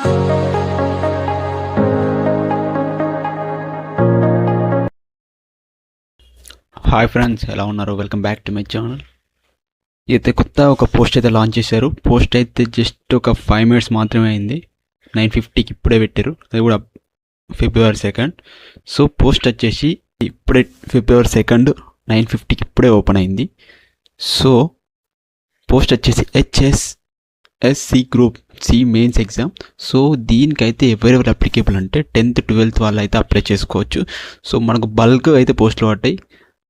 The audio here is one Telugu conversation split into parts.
హాయ్ ఫ్రెండ్స్, ఎలా ఉన్నారు? Welcome back to my channel. అయితే కొత్త ఒక పోస్ట్ అయితే లాంచ్ చేశారు. పోస్ట్ అయితే జస్ట్ ఒక 5 minutes మాత్రమే అయింది. 9:50కి ఇప్పుడే పెట్టారు, అది కూడా February 2nd. సో పోస్ట్ వచ్చేసి ఇప్పుడే February 2nd 9:50కి ఇప్పుడే ఓపెన్ అయింది. సో పోస్ట్ వచ్చేసి HSSC group C mains exam. So దీనికైతే ఎవరెవరు అప్లికేబుల్ అంటే 10th 12th వాళ్ళు అయితే అప్లై చేసుకోవచ్చు. సో మనకు బల్క్ అయితే పోస్టులు పడ్డాయి,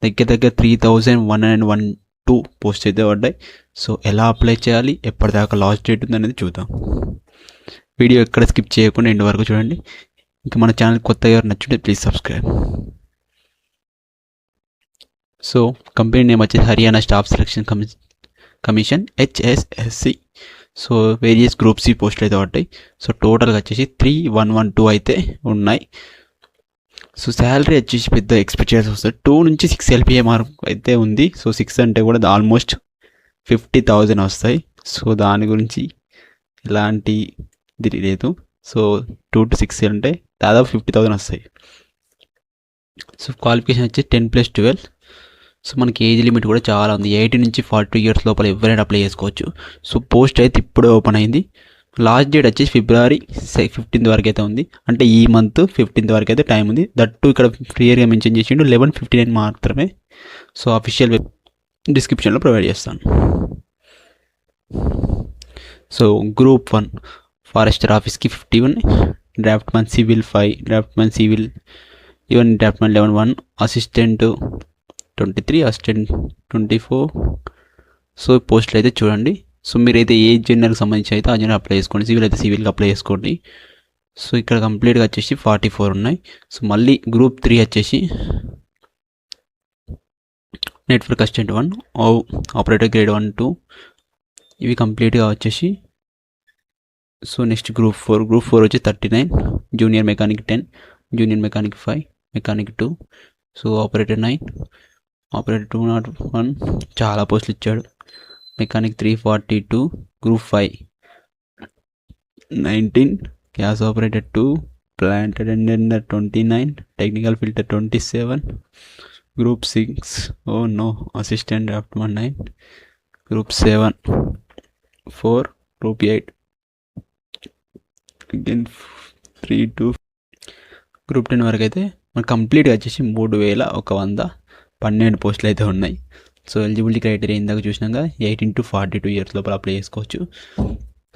దగ్గర 3112 పోస్ట్ అయితే పడ్డాయి. సో ఎలా అప్లై చేయాలి, ఎప్పటిదాకా లాస్ట్ డేట్ ఉంది అనేది చూద్దాం. వీడియో ఎక్కడ స్కిప్ చేయకుండా ఎండ్ వరకు చూడండి. ఇంకా మన ఛానల్ కొత్తగా ఎవరు నచ్చుంటే please subscribe. So company name వచ్చేసి Haryana staff selection commission HSSC. So various group C పోస్టులు అయితే పడ్డాయి. సో టోటల్గా వచ్చేసి 3112 అయితే ఉన్నాయి. సో శాలరీ వచ్చేసి పెద్ద ఎక్స్పెక్ట్ చేయాల్సి వస్తుంది. 2 నుంచి 6 LPA మార్క్ అయితే ఉంది. సో 6 అంటే కూడా ఆల్మోస్ట్ 50,000 వస్తాయి. సో దాని గురించి ఎలాంటి ఇది లేదు. సో 2 to 6 అంటే దాదాపు 50,000 వస్తాయి. సో క్వాలిఫికేషన్ వచ్చి 10+12. సో మనకి ఏజ్ లిమిట్ కూడా చాలా ఉంది. 18 నుంచి 42 years లోపల ఎవరైనా అప్లై చేసుకోవచ్చు. సో పోస్ట్ అయితే ఇప్పుడే ఓపెన్ అయింది. లాస్ట్ డేట్ వచ్చేసి February 15th వరకు అయితే ఉంది. అంటే ఈ మంత్ 15th వరకు అయితే టైం ఉంది. దట్టు ఇక్కడ క్లియర్గా మెన్షన్ చేసిండు 11:59 మాత్రమే. సో అఫీషియల్ వెబ్ డిస్క్రిప్షన్లో ప్రొవైడ్ చేస్తాను. సో గ్రూప్ 1 ఫారెస్టర్ ఆఫీస్కి 51, draft man civil 5, draft man civil even draft man 11, assistant 23, assistant 24. So పోస్టులు అయితే చూడండి. సో మీరైతే ఏ జనరల్కి సంబంధించి అయితే ఆ జనరల్ అప్లై చేసుకోండి, సివిల్ అయితే సివిల్కి అప్లై చేసుకోండి. సో ఇక్కడ కంప్లీట్గా వచ్చేసి 44 ఉన్నాయి. సో మళ్ళీ గ్రూప్ 3 వచ్చేసి నెట్వర్క్ అసిస్టెంట్ 1, ఆపరేటర్ గ్రేడ్ 1, 2 ఇవి కంప్లీట్గా వచ్చేసి. సో నెక్స్ట్ గ్రూప్ 4 వచ్చి 39, junior mechanic 10, junior mechanic 5, mechanic 2. So operator 9, operator 201 చాలా పోస్టులు ఇచ్చాడు. Mechanic 342, group 5 19, gas operator 2, plant attendant 29, technical filter 27, group 6 assistant draft 9, group 7 4, group 8 again 3 2, group 10 వరకు అయితే మనకు కంప్లీట్గా వచ్చేసి 3112 పోస్టులు అయితే ఉన్నాయి. సో ఎలిజిబిలిటీ క్రైటీరియా ఇందాక చూసినాక 18 to 42 years లోపల అప్లై చేసుకోవచ్చు.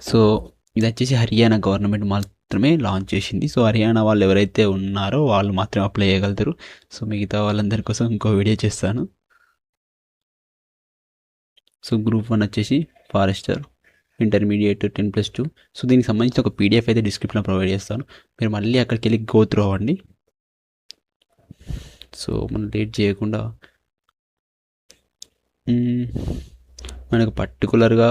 సో ఇది వచ్చేసి హర్యానా గవర్నమెంట్ మాత్రమే లాంచ్ చేసింది. సో హర్యానా వాళ్ళు ఎవరైతే ఉన్నారో వాళ్ళు మాత్రమే అప్లై చేయగలుగుతారు. సో మిగతా వాళ్ళందరి కోసం ఇంకో వీడియో చేస్తాను. సో గ్రూప్ 1 వచ్చేసి ఫారెస్టర్ ఇంటర్మీడియట్ 10+2. సో దీనికి సంబంధించిన ఒక PDF అయితే డిస్క్రిప్షన్లో ప్రొవైడ్ చేస్తాను. మీరు మళ్ళీ అక్కడికి వెళ్ళి గో త్రూ అవ్వండి. సో మనం లేట్ చేయకుండా మనకు పర్టికులర్గా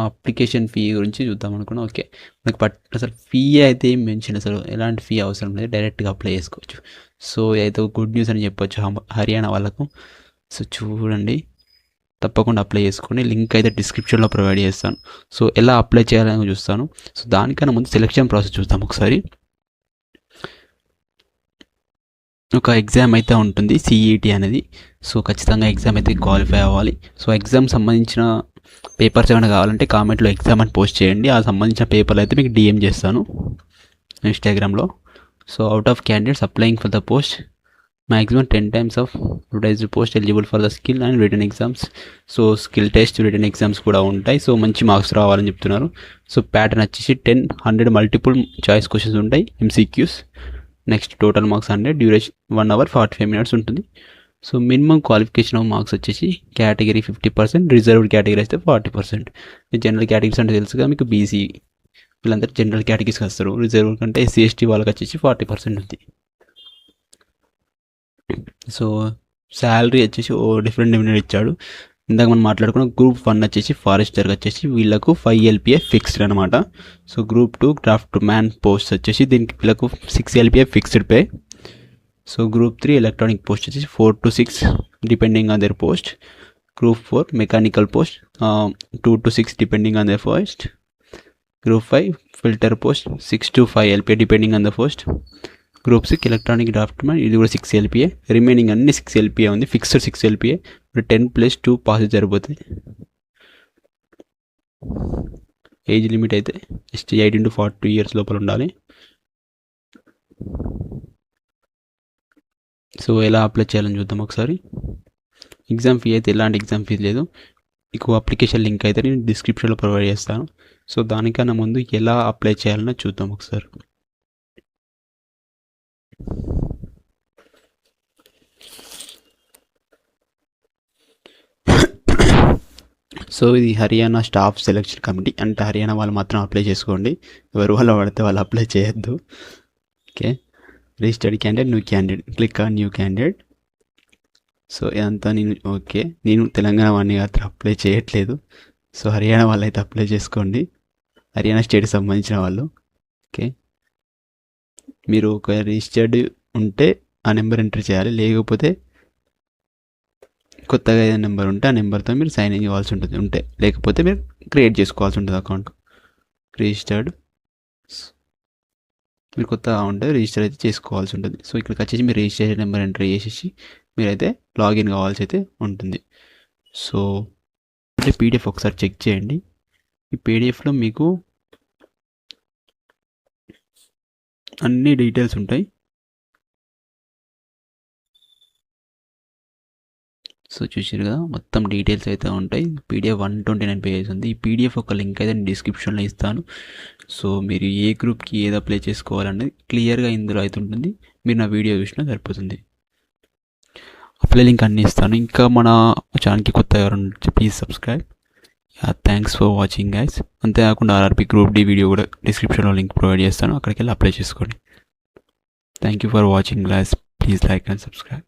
అప్లికేషన్ ఫీ గురించి చూద్దాం అనుకున్నా. ఓకే, మనకు అసలు ఫీ అయితే ఏం మెన్షన్, అసలు ఎలాంటి ఫీ అవసరం లేదు, డైరెక్ట్గా అప్లై చేసుకోవచ్చు. సో అయితే గుడ్ న్యూస్ అని చెప్పొచ్చు హర్యానా వాళ్ళకు. సో చూడండి, తప్పకుండా అప్లై చేసుకోండి. లింక్ అయితే డిస్క్రిప్షన్లో ప్రొవైడ్ చేస్తాను. సో ఎలా అప్లై చేయాలని చూస్తాను. సో దానికన్నా ముందు సెలెక్షన్ ప్రాసెస్ చూద్దాం ఒకసారి. ఒక ఎగ్జామ్ అయితే ఉంటుంది CET అనేది. సో ఖచ్చితంగా ఎగ్జామ్ అయితే క్వాలిఫై అవ్వాలి. సో ఎగ్జామ్ సంబంధించిన పేపర్స్ ఏమైనా కావాలంటే కామెంట్లో ఎగ్జామ్ అని పోస్ట్ చేయండి. ఆ సంబంధించిన పేపర్లు అయితే మీకు DM చేస్తాను ఇన్స్టాగ్రామ్లో. So out of candidates applying for the post maximum 10 times of advertised post eligible for the skill and written exams. So skill test, written exams కూడా ఉంటాయి. సో మంచి మార్క్స్ రావాలని చెప్తున్నారు. సో ప్యాటర్న్ వచ్చేసి 10, 100 మల్టిపుల్ చాయిస్ క్వశ్చన్స్ ఉంటాయి, MCQs. Next total marks 100, duration 1 hour 45 minutes ఉంటుంది. So minimum qualification of marks వచ్చేసి కేటగిరీ 50%, రిజర్వ్డ్ కేటగిరీ అయితే 40%. జనరల్ కేటగిరీస్ అంటే తెలుసుగా మీకు, BC వీళ్ళందరూ జనరల్ కేటగిరీస్కి వస్తారు. రిజర్వ్ కంటే SC/ST వాళ్ళకి వచ్చేసి 40% ఉంది. సో శాలరీ వచ్చేసి డిఫరెంట్ ఇచ్చాడు. ఇందాక మనం మాట్లాడుకున్న గ్రూప్ 1 వచ్చేసి ఫారెస్టర్కి వచ్చేసి వీళ్ళకు 5 LPA ఫిక్స్డ్ అనమాట. So group 2 draft man post వచ్చేసి దీనికి వీళ్ళకు 6 LPA fixed pay. So group 3 electronic post వచ్చేసి 4 to 6 depending on their post. Group 4 mechanical post, 2 to 6 depending on the post. Group 5 filter post, 6 to 5 LPA depending on the post. Group 6 electronic draftman, ఇది కూడా 6 LPA. రిమైనింగ్ అన్ని 6 LPA ఉంది, ఫిక్స్డ్ 6 LPA. 10+2 పాస్ సరిపోతుంది. ఏజ్ లిమిట్ అయితే జస్ట్ 18 to 42 years లోపల ఉండాలి. సో ఎలా అప్లై చేయాలని చూద్దాం ఒకసారి. ఎగ్జామ్ ఫీ అయితే ఎలాంటి ఎగ్జామ్ ఫీ లేదు. మీకు అప్లికేషన్ లింక్ అయితే నేను డిస్క్రిప్షన్లో ప్రొవైడ్ చేస్తాను. సో దానికన్నా ముందు ఎలా అప్లై చేయాలన్నా చూద్దాం ఒకసారి. సో ఇది హర్యానా స్టాఫ్ సెలక్షన్ కమిటీ, అంటే హర్యానా వాళ్ళు మాత్రం అప్లై చేసుకోండి, ఎవరు వాళ్ళు పడితే వాళ్ళు అప్లై చేయొద్దు. Okay, registered candidate, new candidate, click on new candidate. So ఇదంతా నేను తెలంగాణ వాడిని మాత్రం అప్లై చేయట్లేదు. సో హర్యానా వాళ్ళు అయితే అప్లై చేసుకోండి, హర్యానా స్టేట్కి సంబంధించిన వాళ్ళు. ఓకే, మీరు ఒక రిజిస్టర్డ్ ఉంటే ఆ నెంబర్ ఎంటర్ చేయాలి, లేకపోతే కొత్తగా ఏదైనా నెంబర్ ఉంటే ఆ నెంబర్తో మీరు సైన్ ఇన్ ఇవ్వాల్సి ఉంటుంది, లేకపోతే మీరు క్రియేట్ చేసుకోవాల్సి ఉంటుంది అకౌంట్. రిజిస్టర్డ్ మీరు కొత్తగా ఉంటే రిజిస్టర్ అయితే చేసుకోవాల్సి ఉంటుంది. సో ఇక్కడికి వచ్చేసి మీరు రిజిస్ట్రేషన్ నెంబర్ ఎంటర్ చేసేసి మీరైతే లాగిన్ కావాల్సి అయితే ఉంటుంది. సో అంటే పీడిఎఫ్ ఒకసారి చెక్ చేయండి. ఈ పీడిఎఫ్లో మీకు అన్ని డీటెయిల్స్ ఉంటాయి. సో చూసారు కదా, మొత్తం డీటెయిల్స్ అయితే ఉంటాయి. పీడిఎఫ్ 129 పేజెస్ ఉంది. ఈ పీడిఎఫ్ ఒక లింక్ అయితే నేను డిస్క్రిప్షన్లో ఇస్తాను. సో మీరు ఏ గ్రూప్కి ఏది అప్లై చేసుకోవాలనేది క్లియర్గా ఇందులో అయితే ఉంటుంది. మీరు నా వీడియో చూసినా సరిపోతుంది. అప్లై లింక్ అన్నీ ఇస్తాను. ఇంకా మన ఛానల్కి కొత్త ఎవరైనా please subscribe. Thanks for watching guys. అంతేకాకుండా ఆర్ఆర్బీ గ్రూప్ డి వీడియో కూడా డిస్క్రిప్షన్లో లింక్ ప్రొవైడ్ చేస్తాను, అక్కడికి వెళ్ళి అప్లై చేసుకోండి. Thank you for watching guys. Please like and subscribe.